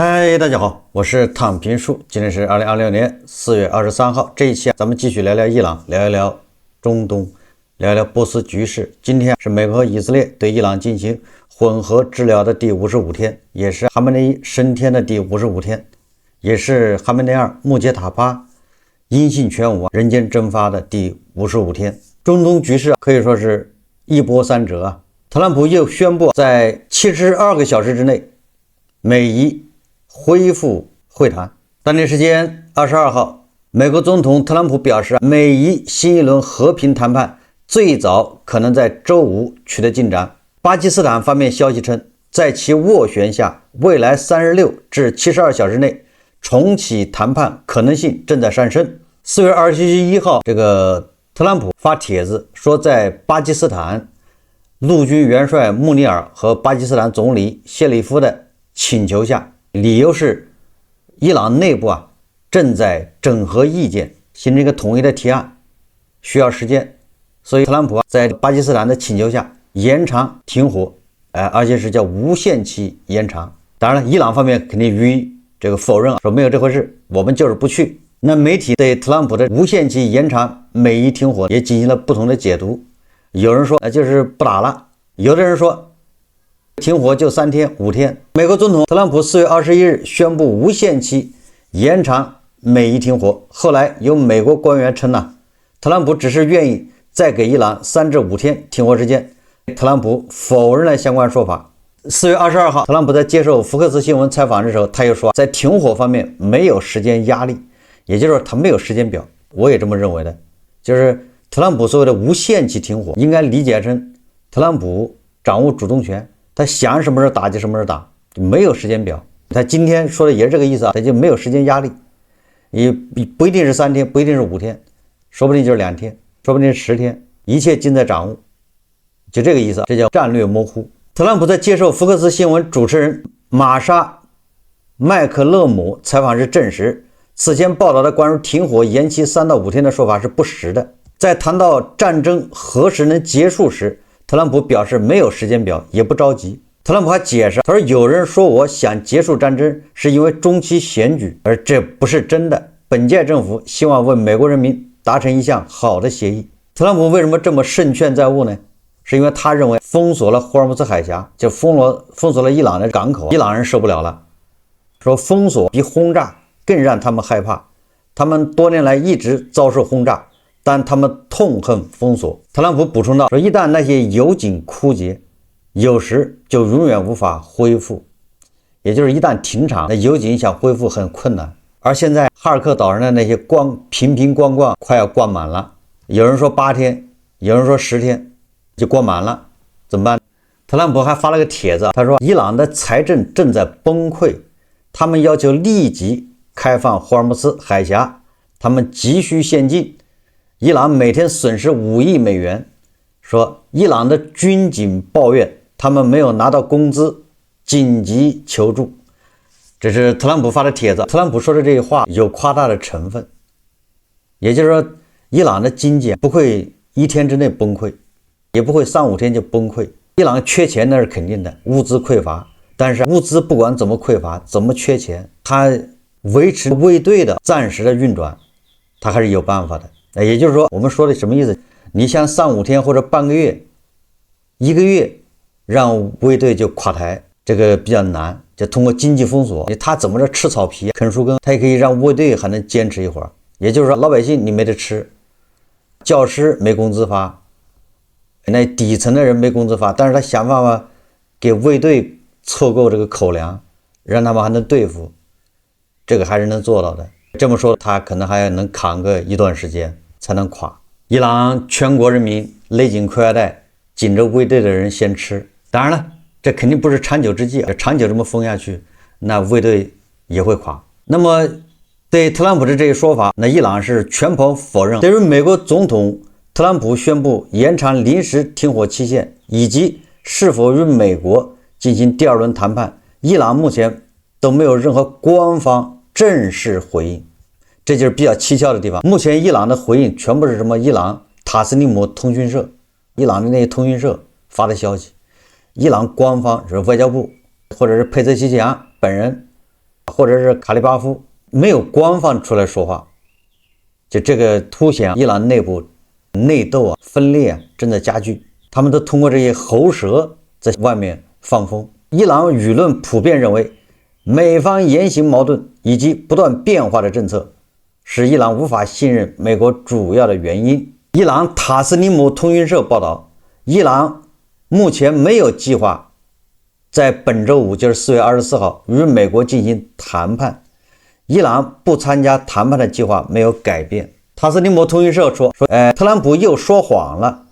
嗨，大家好，我是躺平叔，今天是2026年4月23号。这一期咱们继续聊聊伊朗，聊一聊中东，聊一聊波斯局势。今天是美国和以色列对伊朗进行混合治疗的第55天，也是哈梅内伊升天的第55天，也是哈梅内尔穆杰塔巴音信全无、人间蒸发的第55天。中东局势可以说是一波三折啊。特朗普又宣布在72个小时之内美伊恢复会谈。当地时间22号，美国总统特朗普表示，美伊新一轮和平谈判最早可能在周五取得进展。巴基斯坦方面消息称，在其斡旋下，未来36至72小时内重启谈判可能性正在上升。4月21号，特朗普发帖子说，在巴基斯坦陆军元帅穆尼尔和巴基斯坦总理谢里夫的请求下，理由是伊朗内部正在整合意见，形成一个统一的提案，需要时间。所以特朗普在巴基斯坦的请求下延长停火，而且是叫无限期延长。当然了，伊朗方面肯定予以否认，说没有这回事，我们就是不去。那媒体对特朗普的无限期延长美伊停火也进行了不同的解读，有人说就是不打了，有的人说停火就3天5天。美国总统特朗普4月21日宣布无限期延长美伊停火，后来有美国官员称特朗普只是愿意再给伊朗3至5天停火时间。特朗普否认了相关说法。4月22号，特朗普在接受福克斯新闻采访的时候，他又说在停火方面没有时间压力，也就是说他没有时间表。我也这么认为的，就是特朗普所谓的无限期停火应该理解成特朗普掌握主动权，他想什么时候打就什么时候打，就没有时间表。他今天说的也是这个意思他就没有时间压力，也不一定是3天，不一定是5天，说不定就是2天，说不定是10天，一切尽在掌握，就这个意思，这叫战略模糊。特朗普在接受福克斯新闻主持人玛莎麦克勒姆采访时证实，此前报道的关于停火延期3到5天的说法是不实的。在谈到战争何时能结束时，特朗普表示没有时间表，也不着急。特朗普还解释，他说有人说我想结束战争是因为中期选举，而这不是真的。本届政府希望为美国人民达成一项好的协议。特朗普为什么这么胜券在握呢？是因为他认为封锁了霍尔木兹海峡，就封锁了伊朗的港口，伊朗人受不了了，说封锁比轰炸更让他们害怕，他们多年来一直遭受轰炸，但他们痛恨封锁。特朗普补充道，说一旦那些油井枯竭，有时就永远无法恢复，也就是一旦停产，那油井想恢复很困难。而现在哈尔克岛上的那些瓶瓶罐罐快要灌满了，有人说8天，有人说10天就灌满了，怎么办？特朗普还发了个帖子，他说伊朗的财政正在崩溃，他们要求立即开放霍尔木兹海峡，他们急需现金。伊朗每天损失5亿美元，说伊朗的军警抱怨他们没有拿到工资，紧急求助。这是特朗普发的帖子。特朗普说的这些话有夸大的成分，也就是说伊朗的经济不会1天之内崩溃，也不会3、5天就崩溃。伊朗缺钱那是肯定的，物资匮乏，但是物资不管怎么匮乏，怎么缺钱，它维持卫队的暂时的运转，它还是有办法的。也就是说，我们说的什么意思？你像3、5天或者半个月、1个月让卫队就垮台，这个比较难，就通过经济封锁，他怎么着吃草皮啃树根，他也可以让卫队还能坚持一会儿。也就是说，老百姓你没得吃，教师没工资发，那底层的人没工资发，但是他想办法给卫队凑够这个口粮，让他们还能对付，这个还是能做到的。这么说，他可能还能扛个一段时间才能垮。伊朗全国人民勒紧裤腰带，紧着卫队的人先吃。当然了，这肯定不是长久之计，长久这么封下去，那卫队也会垮。那么对特朗普的这一说法，那伊朗是全盘否认。对于美国总统特朗普宣布延长临时停火期限，以及是否与美国进行第2轮谈判，伊朗目前都没有任何官方正式回应，这就是比较蹊跷的地方。目前伊朗的回应全部是什么？伊朗塔斯尼姆通讯社，伊朗的那些通讯社发的消息。伊朗官方是外交部或者是佩泽西奇扬本人或者是卡利巴夫，没有官方出来说话，就这个凸显伊朗内部内斗分裂正在加剧。他们都通过这些喉舌在外面放风。伊朗舆论普遍认为，美方言行矛盾以及不断变化的政策是伊朗无法信任美国主要的原因。伊朗塔斯尼姆通讯社报道，伊朗目前没有计划在本周五，就是4月24号与美国进行谈判。伊朗不参加谈判的计划没有改变。塔斯尼姆通讯社说，特朗普又说谎了。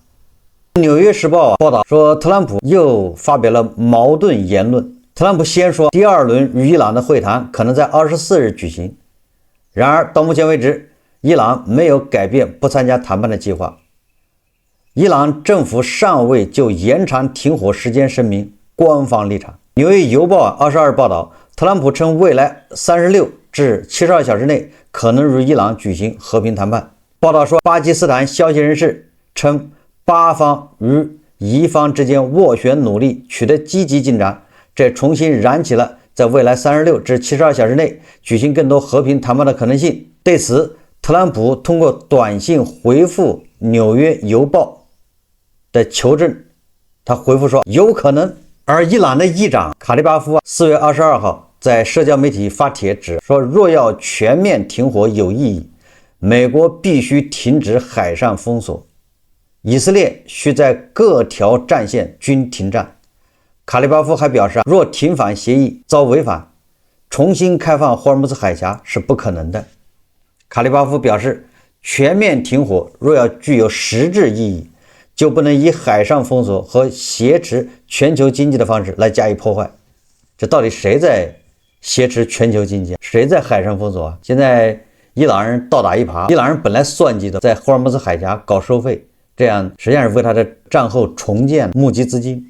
纽约时报报道说，特朗普又发表了矛盾言论。特朗普先说第二轮与伊朗的会谈可能在24日举行，然而到目前为止，伊朗没有改变不参加谈判的计划。伊朗政府尚未就延长停火时间声明官方立场。纽约邮报22日报道，特朗普称未来36至72小时内可能与伊朗举行和平谈判。报道说，巴基斯坦消息人士称，巴方与伊方之间斡旋努力取得积极进展，这重新燃起了在未来36至72小时内举行更多和平谈判的可能性。对此，特朗普通过短信回复纽约邮报的求证，他回复说有可能。而伊朗的议长卡利巴夫4月22号在社交媒体发帖指说，若要全面停火有意义，美国必须停止海上封锁，以色列需在各条战线均停战。卡利巴夫还表示，若停反协议遭违反，重新开放霍尔木兹海峡是不可能的。卡利巴夫表示，全面停火若要具有实质意义，就不能以海上封锁和挟持全球经济的方式来加以破坏。这到底谁在挟持全球经济？谁在海上封锁啊？现在伊朗人倒打一耙，伊朗人本来算计的在霍尔木兹海峡搞收费，这样实际上是为他的战后重建募集资金。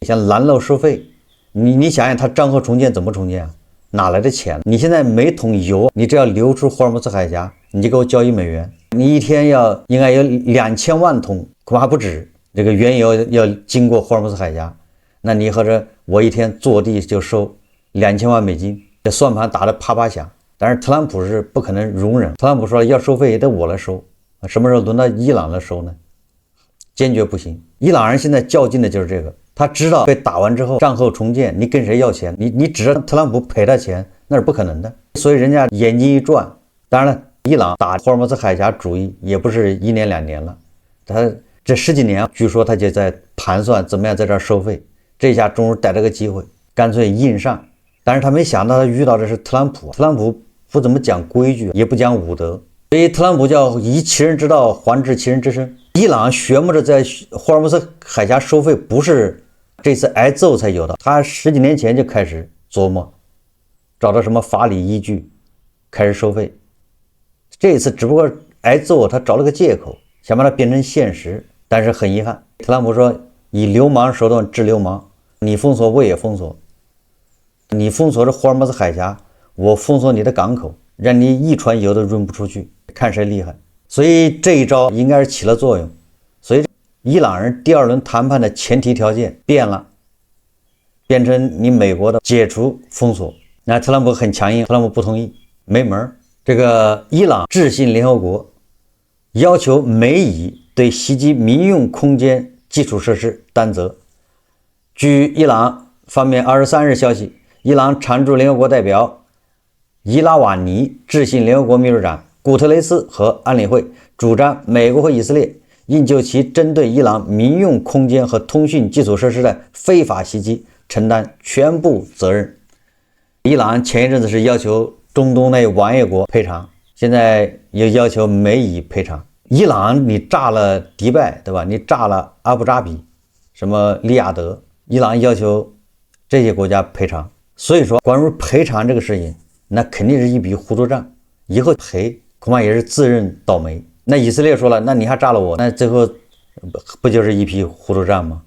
像拦路收费，你想想他战后重建怎么重建啊？哪来的钱？你现在每桶油，你只要流出霍尔木兹海峡，你就给我交$1，你一天应该有2000万桶，恐怕还不止。这个原油要经过霍尔木兹海峡，那你或者我一天坐地就收$2000万，这算盘打得啪啪响。但是特朗普是不可能容忍，特朗普说要收费也得我来收，什么时候轮到伊朗来收呢？坚决不行。伊朗人现在较劲的就是这个，他知道被打完之后战后重建，你跟谁要钱？你指着特朗普赔他钱，那是不可能的。所以人家眼睛一转，当然了，伊朗打霍尔木兹海峡主义也不是1年2年了，他这10几年据说他就在盘算怎么样在这儿收费，这下终于逮着个机会，干脆硬上。但是他没想到他遇到的是特朗普，特朗普不怎么讲规矩，也不讲武德，所以特朗普叫以其人之道还治其人之身。伊朗学摸着在霍尔木兹海峡收费，不是这次挨揍才有的，他10几年前就开始琢磨，找到什么法理依据开始收费。这一次只不过挨揍，他找了个借口，想把它变成现实。但是很遗憾，特朗普说以流氓手段治流氓，你封锁我也封锁，你封锁着霍尔木兹海峡，我封锁你的港口，让你一船油都运不出去，看谁厉害。所以这一招应该是起了作用。所以伊朗人第二轮谈判的前提条件变了，变成你美国的解除封锁。那特朗普很强硬，特朗普不同意，没门。这个伊朗致信联合国，要求美以对袭击民用空间基础设施担责。据伊朗方面23日消息，伊朗常驻联合国代表伊拉瓦尼致信联合国秘书长古特雷斯和安理会，主张美国和以色列应就其针对伊朗民用空间和通讯基础设施的非法袭击承担全部责任。伊朗前一阵子是要求中东那玩业国赔偿，现在也要求美以赔偿。伊朗你炸了迪拜，对吧？你炸了阿布扎比，什么利雅得，伊朗要求这些国家赔偿。所以说关于赔偿这个事情，那肯定是一笔糊涂账，以后赔恐怕也是自认倒霉。那以色列说了，那你还炸了我，那最后不就是一批糊涂账吗？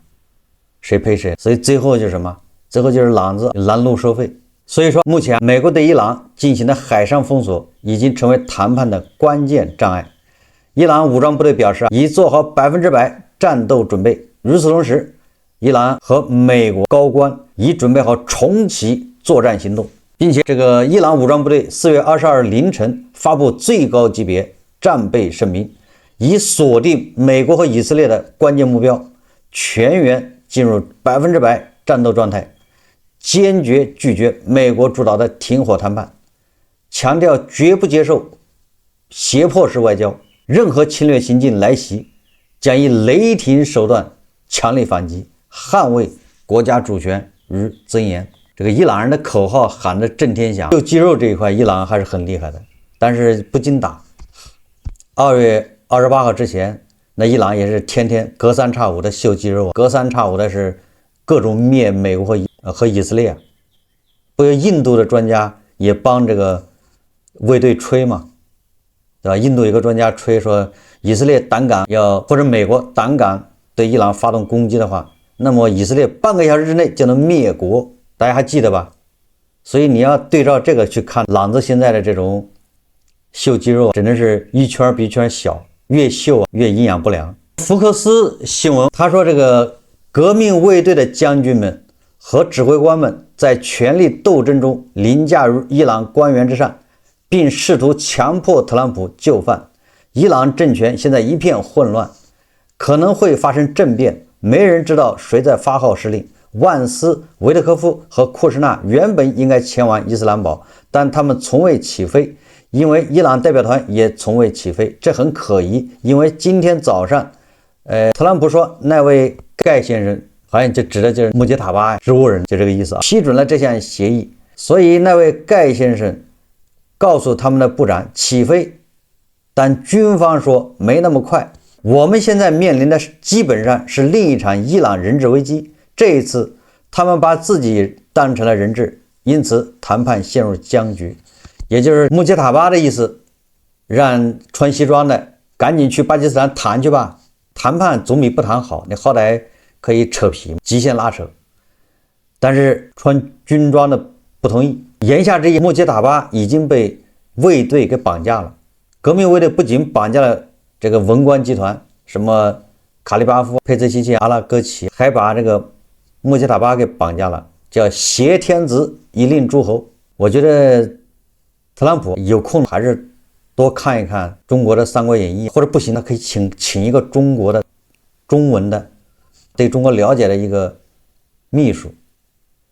谁赔谁？所以最后就是什么？最后就是狼子拦路收费。所以说目前美国对伊朗进行的海上封锁已经成为谈判的关键障碍。伊朗武装部队表示已做好100%战斗准备。与此同时，伊朗和美国高官已准备好重启作战行动。并且这个伊朗武装部队4月22日凌晨发布最高级别战备声明，以锁定美国和以色列的关键目标，全员进入100%战斗状态，坚决拒绝美国主导的停火谈判，强调绝不接受胁迫式外交，任何侵略行径来袭，将以雷霆手段强力反击，捍卫国家主权与尊严。这个伊朗人的口号喊得震天响，就肌肉这一块，伊朗还是很厉害的，但是不经打。2月28号之前，那伊朗也是天天隔三差五的秀肌肉，隔三差五的是各种灭美国和以色列。不有印度的专家也帮这个卫队吹嘛，对吧？印度有个专家吹说，以色列胆敢或者美国胆敢对伊朗发动攻击的话，那么以色列半个小时之内就能灭国。大家还记得吧？所以你要对照这个去看朗子现在的这种秀肌肉，真的是一圈比一圈小，越秀越营养不良。福克斯新闻他说，这个革命卫队的将军们和指挥官们在权力斗争中凌驾于伊朗官员之上，并试图强迫特朗普就范。伊朗政权现在一片混乱，可能会发生政变，没人知道谁在发号施令。万斯、维特科夫和库什纳原本应该前往伊斯兰堡，但他们从未起飞，因为伊朗代表团也从未起飞，这很可疑。因为今天早上，特朗普说那位盖先生，好像就指的就是穆杰塔巴植物人，就这个意思啊，批准了这项协议，所以那位盖先生告诉他们的部长起飞，但军方说没那么快。我们现在面临的基本上是另一场伊朗人质危机。这一次他们把自己当成了人质，因此谈判陷入僵局。也就是穆杰塔巴的意思，让穿西装的赶紧去巴基斯坦谈去吧，谈判总比不谈好，你好歹可以扯皮，极限拉扯。但是穿军装的不同意。言下之意，穆杰塔巴已经被卫队给绑架了。革命卫队不仅绑架了这个文官集团，什么卡利巴夫、佩茨西奇、阿拉戈齐，还把这个穆杰塔巴给绑架了，叫挟天子以令诸侯。我觉得特朗普有空还是多看一看中国的《三国演义》，或者不行，他可以请一个中国的中文的对中国了解的一个秘书，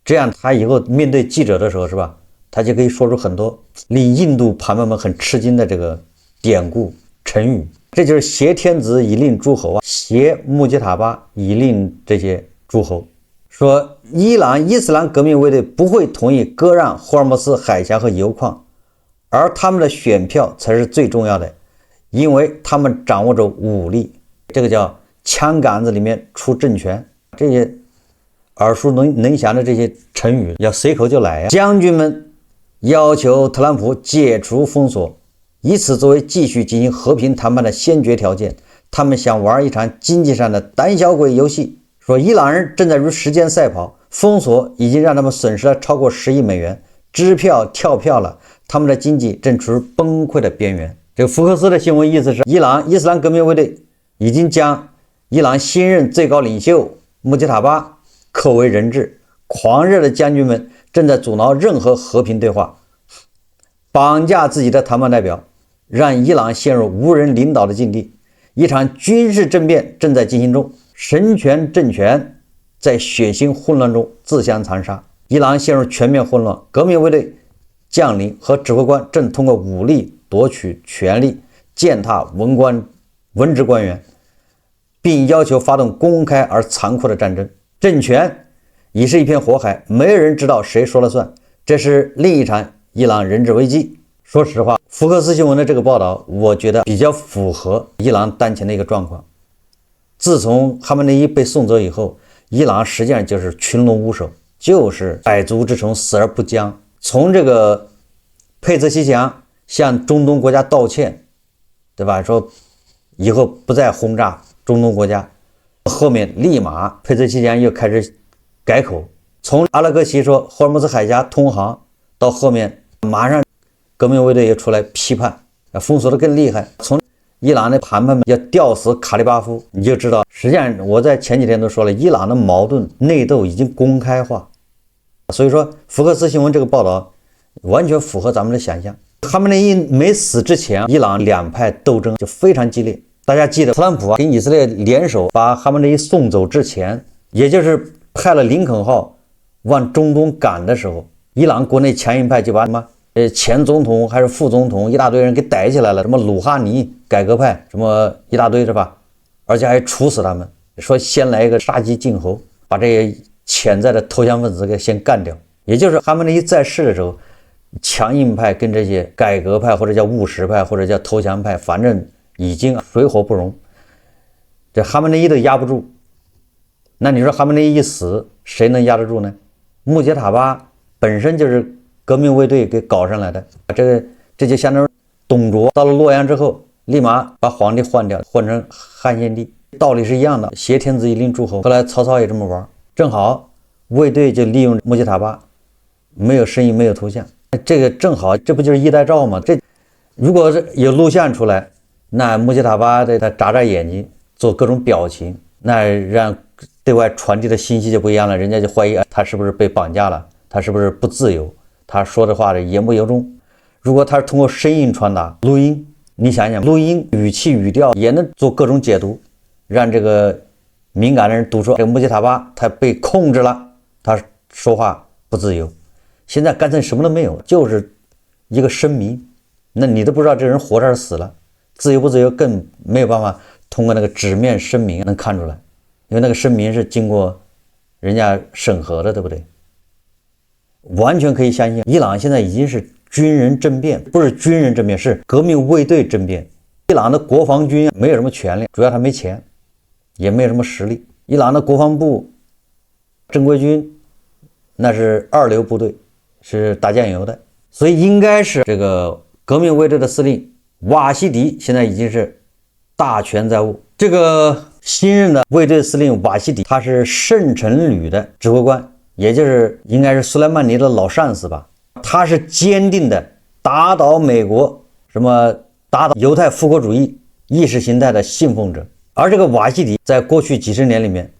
这样他以后面对记者的时候，是吧，他就可以说出很多令印度盘们很吃惊的这个典故成语。这就是挟天子以令诸侯啊，挟穆杰塔巴以令这些诸侯。说伊朗伊斯兰革命卫队不会同意割让霍尔木斯海峡和油矿，而他们的选票才是最重要的，因为他们掌握着武力。这个叫枪杆子里面出政权，这些耳熟能详的这些成语要随口就来啊。将军们要求特朗普解除封锁，以此作为继续进行和平谈判的先决条件。他们想玩一场经济上的胆小鬼游戏。说伊朗人正在与时间赛跑，封锁已经让他们损失了超过10亿美元，支票跳票了，他们的经济正处于崩溃的边缘。这个福克斯的新闻意思是，伊朗伊斯兰革命卫队已经将伊朗新任最高领袖穆杰塔巴扣为人质，狂热的将军们正在阻挠任何和平对话，绑架自己的谈判代表，让伊朗陷入无人领导的境地。一场军事政变正在进行中，神权政权在血腥混乱中自相残杀，伊朗陷入全面混乱。革命卫队将领和指挥官正通过武力夺取权力，践踏文职官员，并要求发动公开而残酷的战争。政权已是一片火海，没人知道谁说了算。这是另一场伊朗人质危机。说实话，福克斯新闻的这个报道，我觉得比较符合伊朗当前的一个状况。自从哈梅内伊被送走以后，伊朗实际上就是群龙无首，就是百足之虫，死而不僵。从这个佩泽西强向中东国家道歉，对吧？说以后不再轰炸中东国家，后面立马佩泽西强又开始改口，从阿拉戈齐说霍尔木兹海峡通航，到后面马上革命卫队也出来批判，封锁的更厉害。从伊朗的谈判们要吊死卡利巴夫，你就知道，实际上我在前几天都说了，伊朗的矛盾内斗已经公开化。所以说福克斯新闻这个报道完全符合咱们的想象。哈梅内伊没死之前，伊朗两派斗争就非常激烈。大家记得特朗普跟以色列联手把哈梅内伊送走之前，也就是派了林肯号往中东赶的时候，伊朗国内强硬派就把什么前总统还是副总统一大堆人给逮起来了，什么鲁哈尼改革派什么一大堆是吧？而且还处死他们，说先来一个杀鸡儆猴，把这些潜在的投降分子给先干掉。也就是哈梅内伊在世的时候，强硬派跟这些改革派或者叫务实派或者叫投降派，反正已经水火不容，这哈梅内伊都压不住。那你说哈梅内伊一死，谁能压得住呢？穆杰塔巴本身就是革命卫队给搞上来的，这就相当于董卓到了洛阳之后，立马把皇帝换掉，换成汉献帝，道理是一样的，挟天子以令诸侯。后来曹操也这么玩，正好卫队就利用穆杰塔巴，没有声音没有图像，这个正好，这不就是一代诏吗？这如果有录像出来，那穆杰塔巴他眨眨眼睛，做各种表情，那让对外传递的信息就不一样了，人家就怀疑他是不是被绑架了，他是不是不自由，他说的话的言不由衷。如果他是通过声音传达录音，你想想录音语气语调也能做各种解读，让这个敏感的人读说这个穆杰塔巴他被控制了，他说话不自由。现在干脆什么都没有，就是一个声明，那你都不知道这人活着还是死了，自由不自由更没有办法通过那个纸面声明能看出来，因为那个声明是经过人家审核的，对不对？完全可以相信，伊朗现在已经是军人政变，不是军人政变，是革命卫队政变。伊朗的国防军没有什么权利，主要他没钱，也没有什么实力。伊朗的国防部正规军那是二流部队，是打酱油的，所以应该是这个革命卫队的司令瓦西迪现在已经是大权在握。这个新任的卫队司令瓦西迪，他是圣城旅的指挥官，也就是应该是苏莱曼尼的老上司吧。他是坚定的打倒美国，什么打倒犹太复国主义意识形态的信奉者。而这个瓦西迪在过去几十年里面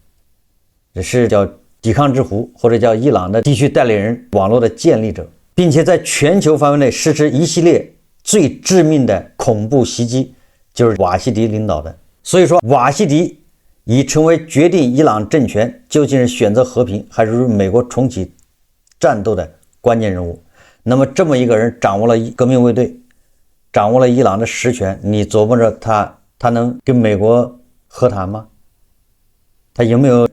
是叫抵抗之狐，或者叫伊朗的地区代理人网络的建立者，并且在全球范围内实施一系列最致命的恐怖袭击，就是瓦西迪领导的。所以说瓦西迪已成为决定伊朗政权究竟是选择和平还是与美国重启战斗的关键人物。那么这么一个人掌握了革命卫队，掌握了伊朗的实权，你琢磨着他能跟美国和谈吗？他有没有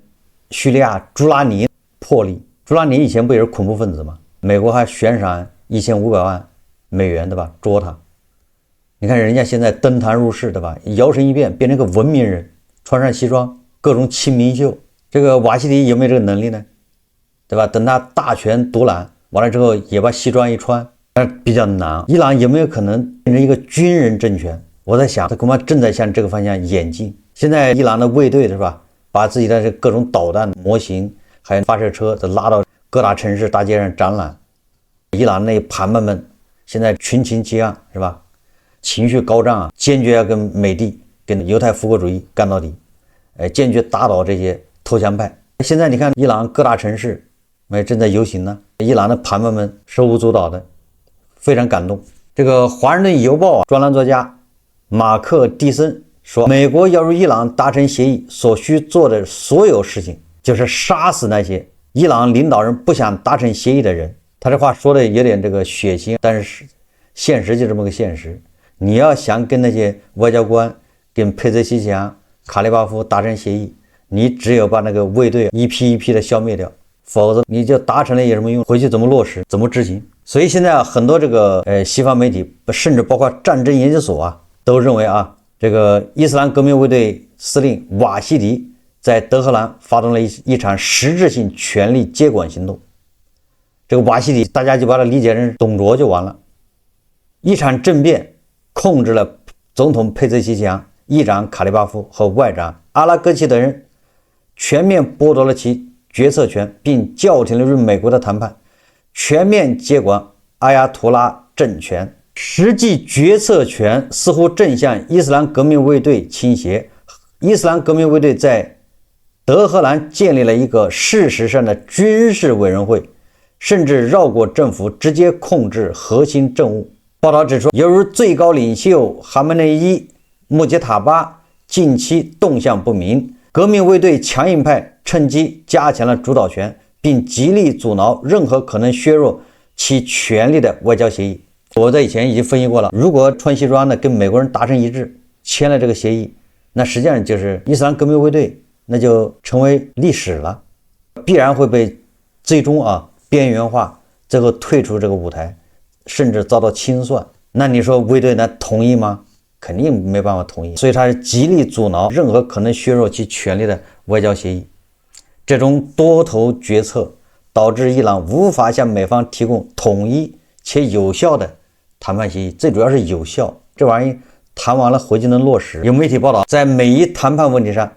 叙利亚朱拉尼魄力？朱拉尼以前不也是恐怖分子吗？美国还悬赏1500万美元，对吧？捉他。你看人家现在登坛入室，对吧？摇身一变变成个文明人，穿上西装，各种亲民秀。这个瓦西迪有没有这个能力呢？对吧？等他大权独揽完了之后，也把西装一穿，但比较难。伊朗有没有可能变成一个军人政权？我在想，他恐怕正在向这个方向演进。现在伊朗的卫队是吧，把自己的这各种导弹模型还有发射车都拉到各大城市大街上展览。伊朗那盘盘们现在群情激昂是吧，情绪高涨啊，坚决要跟美帝跟犹太复国主义干到底，坚决打倒这些投降派。现在你看伊朗各大城市正在游行呢，伊朗的盘盘们手舞足蹈的，非常感动。这个华盛顿邮报专栏作家马克·蒂森说，美国要与伊朗达成协议所需做的所有事情就是杀死那些伊朗领导人不想达成协议的人。他这话说的有点这个血腥，但是现实就这么个现实。你要想跟那些外交官跟佩泽西奇扬、卡利巴夫达成协议，你只有把那个卫队一批一批的消灭掉，否则你就达成了有什么用？回去怎么落实，怎么执行？所以现在很多这个西方媒体，甚至包括战争研究所都认为这个伊斯兰革命卫队司令瓦西迪在德黑兰发动了一场实质性权力接管行动。这个瓦西迪大家就把它理解成董卓就完了，一场政变控制了总统佩泽西奇扬、议长卡利巴夫和外长阿拉戈齐等人，全面剥夺了其决策权，并叫停了与美国的谈判，全面接管阿亚图拉政权。实际决策权似乎正向伊斯兰革命卫队倾斜。伊斯兰革命卫队在德黑兰建立了一个事实上的军事委员会，甚至绕过政府，直接控制核心政务。报道指出，由于最高领袖哈梅内伊、穆杰塔巴近期动向不明，革命卫队强硬派趁机加强了主导权，并极力阻挠任何可能削弱其权力的外交协议。我在以前已经分析过了，如果穿西装的跟美国人达成一致，签了这个协议，那实际上就是伊斯兰革命卫队那就成为历史了，必然会被最终边缘化，最后退出这个舞台，甚至遭到清算。那你说卫队同意吗？肯定没办法同意，所以他是极力阻挠任何可能削弱其权力的外交协议。这种多头决策导致伊朗无法向美方提供统一且有效的谈判协议，最主要是有效，这玩意谈完了回去能落实。有媒体报道，在美伊谈判问题上，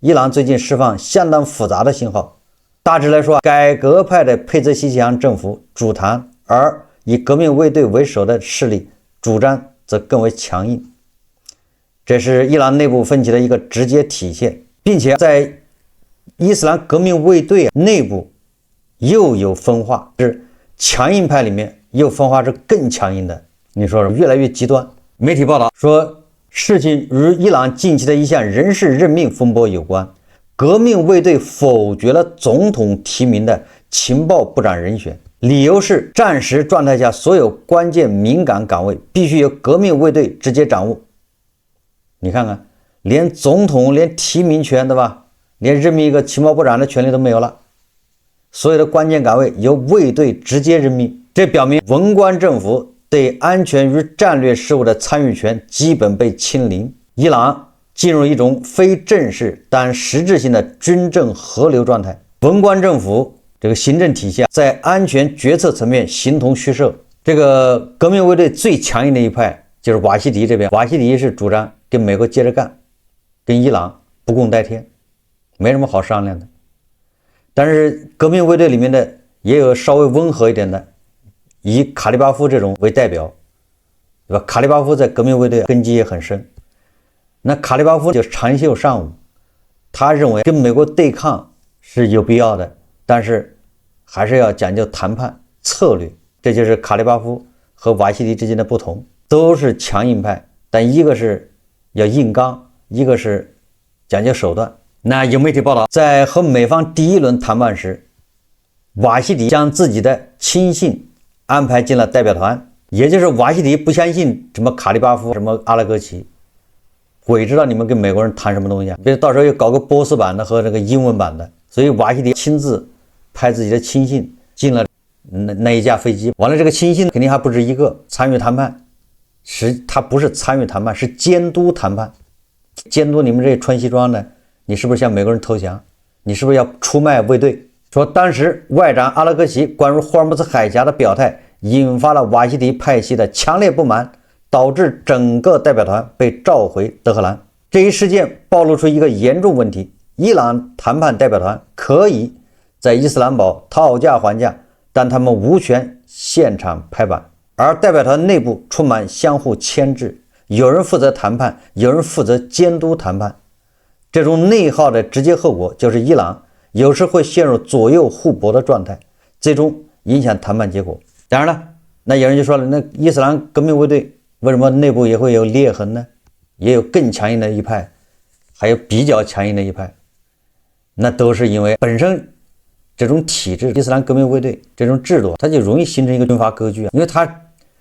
伊朗最近释放相当复杂的信号。大致来说，改革派的佩泽西奇扬政府主谈，而以革命卫队为首的势力主张则更为强硬。这是伊朗内部分歧的一个直接体现，并且在伊斯兰革命卫队内部又有分化，是强硬派里面又分化是更强硬的，你说越来越极端。媒体报道说，事情与伊朗近期的一项人事任命风波有关。革命卫队否决了总统提名的情报部长人选，理由是战时状态下所有关键敏感岗位必须由革命卫队直接掌握。你看看，连总统连提名权，对吧？连任命一个情报部长的权利都没有了，所有的关键岗位由卫队直接任命。这表明文官政府对安全与战略事务的参与权基本被清零。伊朗进入一种非正式但实质性的军政合流状态，文官政府这个行政体系在安全决策层面形同虚设。这个革命卫队最强硬的一派就是瓦西迪这边，瓦西迪是主张跟美国接着干，跟伊朗不共戴天，没什么好商量的。但是革命卫队里面的也有稍微温和一点的，以卡利巴夫这种为代表，对吧？卡利巴夫在革命卫队根基也很深。那卡利巴夫就是长袖善舞，他认为跟美国对抗是有必要的，但是还是要讲究谈判策略。这就是卡利巴夫和瓦西迪之间的不同，都是强硬派，但一个是要硬刚，一个是讲究手段。那有媒体报道，在和美方第一轮谈判时，瓦西迪将自己的亲信安排进了代表团，也就是瓦西迪不相信什么卡利巴夫什么阿拉格齐，鬼知道你们跟美国人谈什么东西啊，别到时候又搞个波斯版的和这个英文版的。所以瓦西迪亲自派自己的亲信进了那一架飞机，完了这个亲信肯定还不止一个参与谈判，他不是参与谈判，是监督谈判，监督你们这些穿西装的，你是不是向美国人投降，你是不是要出卖卫队。说当时外长阿拉格齐关于霍尔木兹海峡的表态引发了瓦西迪派系的强烈不满，导致整个代表团被召回德黑兰。这一事件暴露出一个严重问题，伊朗谈判代表团可以在伊斯兰堡讨价还价，但他们无权现场拍板，而代表团内部充满相互牵制，有人负责谈判，有人负责监督谈判。这种内耗的直接后果就是伊朗有时会陷入左右互搏的状态，最终影响谈判结果。当然了，那有人就说了，那伊斯兰革命卫队为什么内部也会有裂痕呢？也有更强硬的一派，还有比较强硬的一派，那都是因为本身这种体制，伊斯兰革命卫队这种制度，它就容易形成一个军阀割据，因为它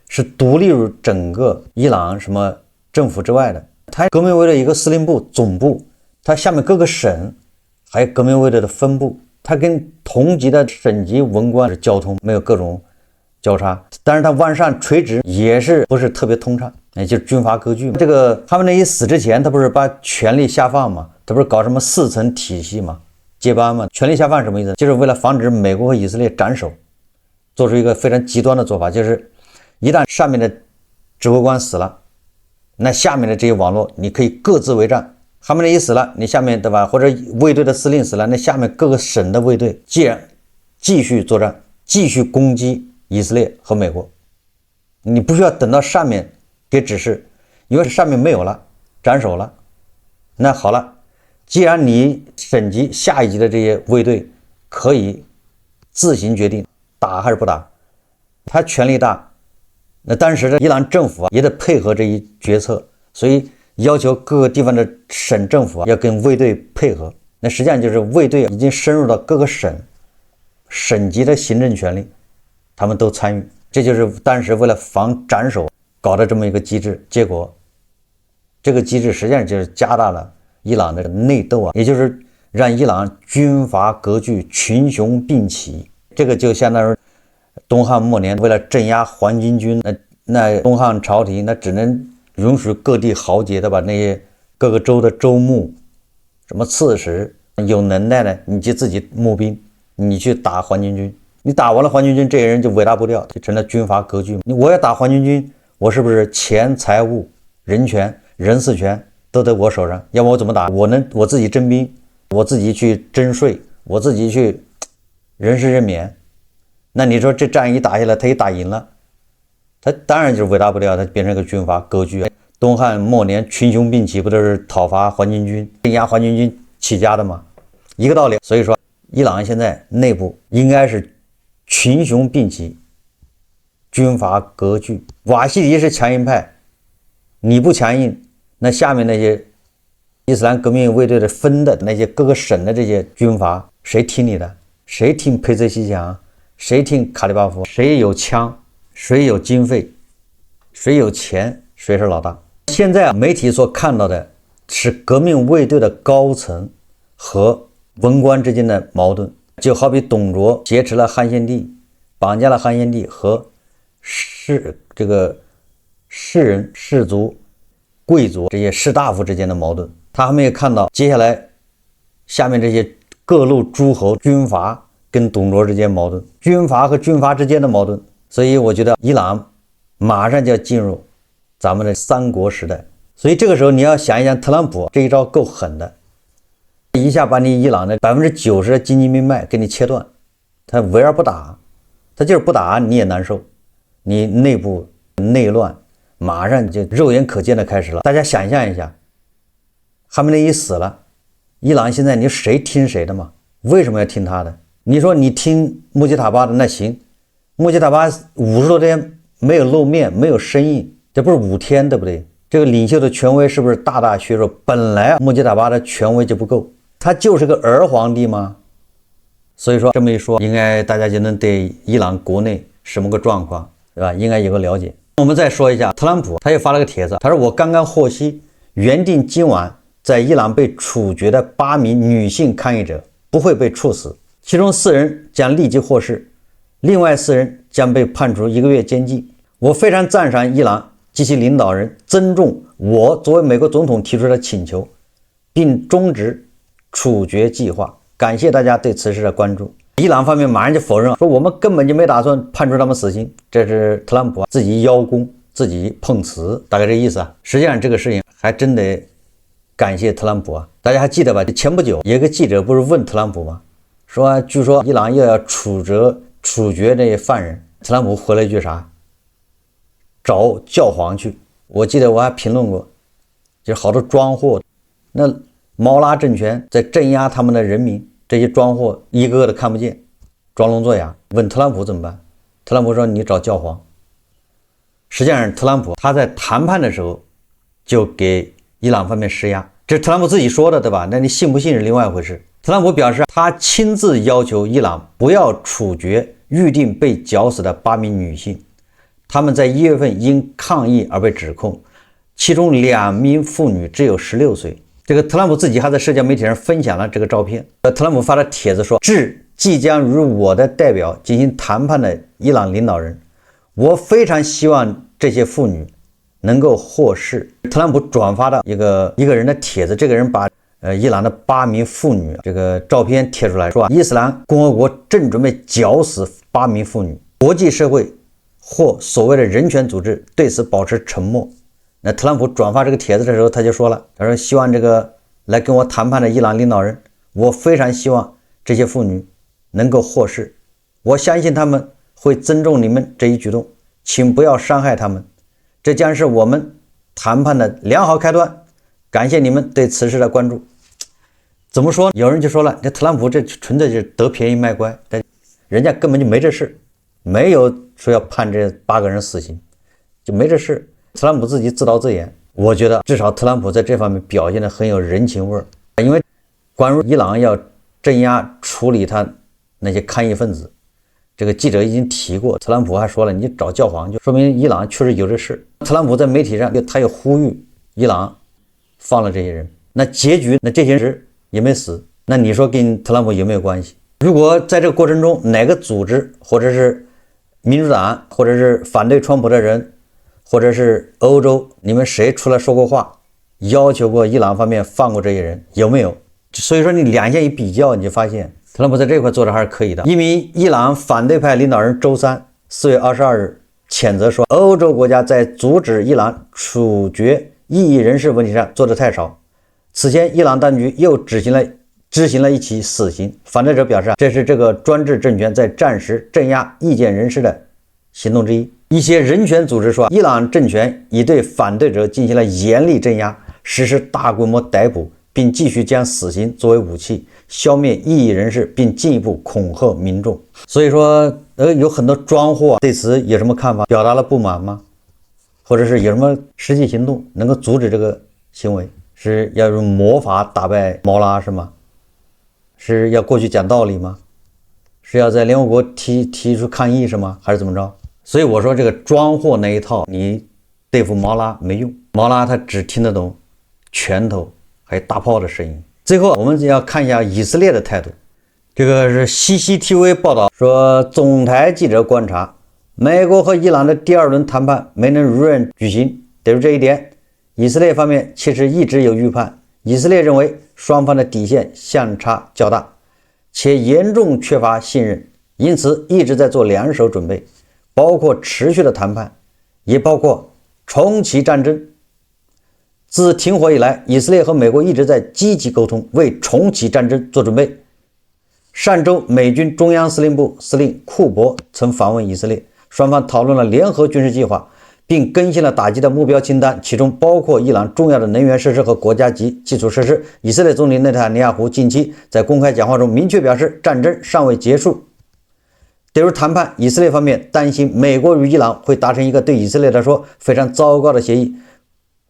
是独立于整个伊朗什么政府之外的。它革命卫队一个司令部总部，它下面各个省还有革命卫队的分部，它跟同级的省级文官是交通没有各种交叉，但是它往上垂直也是不是特别通畅，也就是军阀割据。这个他们那一死之前，他不是把权力下放吗？他不是搞什么4层体系吗？接班吗？权力下放什么意思？就是为了防止美国和以色列斩首，做出一个非常极端的做法，就是一旦上面的指挥官死了，那下面的这些网络你可以各自为战。哈梅内伊死了，你下面对吧？或者卫队的司令死了，那下面各个省的卫队既然继续作战，继续攻击以色列和美国，你不需要等到上面给指示，因为上面没有了，斩首了。那好了，既然你省级下一级的这些卫队可以自行决定打还是不打？他权力大，那当时的伊朗政府也得配合这一决策，所以要求各个地方的省政府要跟卫队配合。那实际上就是卫队已经深入到各个省级的行政权力，他们都参与。这就是当时为了防斩首搞的这么一个机制，结果这个机制实际上就是加大了伊朗的内斗也就是让伊朗军阀割据，群雄并起。这个就相当于东汉末年为了镇压黄巾军，那东汉朝廷那只能允许各地豪杰的把那些各个州的州牧、什么刺史有能耐的，你就自己募兵，你去打黄巾军。你打完了黄巾军，这些人就尾大不掉，就成了军阀割据。我要打黄巾军，我是不是钱财物、人权、人事权都在我手上？要不我怎么打？我自己征兵，我自己去征税，我自己去人事任免。那你说这仗一打下来，他一打赢了，他当然就是尾大不掉，他变成一个军阀割据。东汉末年群雄并起，不都是讨伐黄巾军、镇压黄巾军起家的吗？一个道理。所以说伊朗现在内部应该是群雄并起，军阀割据。瓦西里是强硬派，你不强硬，那下面那些伊斯兰革命卫队的分的那些各个省的这些军阀，谁听你的？谁听佩泽西强？谁听卡利巴夫？谁有枪？谁有经费？谁有钱？谁是老大？现在媒体所看到的是革命卫队的高层和文官之间的矛盾，就好比董卓挟持了汉献帝，绑架了汉献帝和士人、士族、贵族这些士大夫之间的矛盾。他还没有看到接下来下面这些各路诸侯、军阀跟董卓之间矛盾，军阀和军阀之间的矛盾。所以我觉得伊朗马上就要进入咱们的三国时代。所以这个时候你要想一想，特朗普这一招够狠的，一下把你伊朗的90%的经济命脉给你切断。他围而不打，他就是不打你也难受，你内部内乱马上就肉眼可见的开始了。大家想象一下，哈梅内伊死了，伊朗现在你谁听谁的嘛？为什么要听他的？你说你听穆吉塔巴的那行，穆吉塔巴50多天没有露面，没有声音，这不是5天对不对？这个领袖的权威是不是大大削弱？本来穆吉塔巴的权威就不够，他就是个儿皇帝吗？所以说这么一说，应该大家就能对伊朗国内什么个状况，对吧？应该有个了解。我们再说一下，特朗普他又发了个帖子，他说我刚刚获悉，原定今晚在伊朗被处决的8名女性抗议者不会被处死，其中4人将立即获释，另外4人将被判处1个月监禁。我非常赞赏伊朗及其领导人尊重我作为美国总统提出的请求，并终止处决计划。感谢大家对此事的关注。伊朗方面马上就否认，说我们根本就没打算判处他们死刑，这是特朗普自己邀功，自己碰瓷，大概这意思啊。实际上这个事情还真得感谢特朗普啊。大家还记得吧？前不久有一个记者不是问特朗普吗？说据说伊朗又要处决这些犯人，特朗普回了一句啥？找教皇去。我记得我还评论过，就是好多装货，那毛拉政权在镇压他们的人民，这些装货一个个的看不见，装聋作哑。问特朗普怎么办？特朗普说你找教皇。实际上特朗普他在谈判的时候就给伊朗方面施压，这是特朗普自己说的，对吧？那你信不信是另外一回事。特朗普表示他亲自要求伊朗不要处决预定被绞死的8名女性，他们在1月份因抗议而被指控，其中2名妇女只有16岁。这个特朗普自己还在社交媒体上分享了这个照片。特朗普发的帖子说，致即将与我的代表进行谈判的伊朗领导人，我非常希望这些妇女能够获释。特朗普转发的一个人的帖子，这个人把伊朗的8名妇女这个照片贴出来，说伊斯兰共和国正准备绞死8名妇女，国际社会或所谓的人权组织对此保持沉默。那特朗普转发这个帖子的时候，他就说了，他说希望这个来跟我谈判的伊朗领导人，我非常希望这些妇女能够获释，我相信他们会尊重你们这一举动，请不要伤害他们，这将是我们谈判的良好开端，感谢你们对此事的关注。怎么说？有人就说了，这特朗普这纯粹就是得便宜卖乖，人家根本就没这事，没有说要判这8个人死刑，就没这事。特朗普自己自导自演，我觉得至少特朗普在这方面表现得很有人情味儿。因为关于伊朗要镇压处理他那些抗议分子，这个记者已经提过，特朗普还说了，你找教皇，就说明伊朗确实有这事。特朗普在媒体上他又呼吁伊朗放了这些人，那结局那这些人也没死，那你说跟特朗普有没有关系？如果在这个过程中哪个组织或者是民主党或者是反对川普的人或者是欧洲，你们谁出来说过话，要求过伊朗方面放过这些人，有没有？所以说你两线一比较，你就发现特朗普在这块做的还是可以的。一名伊朗反对派领导人周三4月22日谴责说，欧洲国家在阻止伊朗处决异议人士问题上做得太少。此前伊朗当局又执行了一起死刑。反对者表示，这是这个专制政权在暂时镇压意见人士的行动之一。一些人权组织说，伊朗政权已对反对者进行了严厉镇压，实施大规模逮捕，并继续将死刑作为武器消灭异议人士，并进一步恐吓民众。所以说有很多庄户对此有什么看法，表达了不满吗？或者是有什么实际行动能够阻止这个行为？是要用魔法打败毛拉是吗？是要过去讲道理吗？是要在联合国提出抗议是吗？还是怎么着？所以我说这个装货那一套你对付毛拉没用，毛拉他只听得懂拳头还有大炮的声音。最后我们要看一下以色列的态度。这个是 CCTV 报道说，总台记者观察，美国和伊朗的第2轮谈判没能如愿举行。对于这一点，以色列方面其实一直有预判。以色列认为双方的底线相差较大，且严重缺乏信任，因此一直在做2手准备，包括持续的谈判，也包括重启战争。自停火以来，以色列和美国一直在积极沟通，为重启战争做准备。上周，美军中央司令部司令库珀曾访问以色列，双方讨论了联合军事计划，并更新了打击的目标清单，其中包括伊朗重要的能源设施和国家级基础设施。以色列总理内塔尼亚胡近期在公开讲话中明确表示，战争尚未结束。对于谈判，以色列方面担心美国与伊朗会达成一个对以色列来说非常糟糕的协议，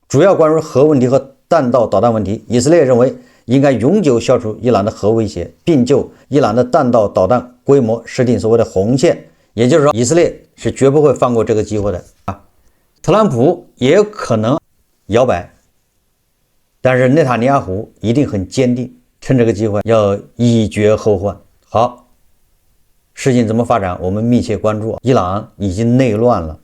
主要关于核问题和弹道导弹问题。以色列认为应该永久消除伊朗的核威胁，并就伊朗的弹道导弹规模设定所谓的红线，也就是说以色列是绝不会放过这个机会的特朗普也有可能摇摆，但是内塔尼亚胡一定很坚定，趁这个机会要以绝后患。好，事情怎么发展我们密切关注。伊朗已经内乱了，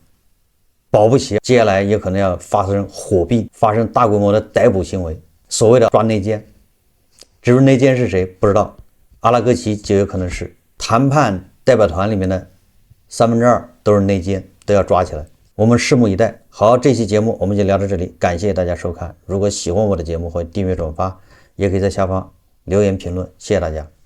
保不齐接下来也可能要发生火并，发生大规模的逮捕行为，所谓的抓内奸。至于内奸是谁不知道，阿拉戈齐就有可能是。谈判代表团里面的2/3都是内奸，都要抓起来，我们拭目以待。好，这期节目我们就聊到这里，感谢大家收看。如果喜欢我的节目，欢迎订阅转发，也可以在下方留言评论，谢谢大家。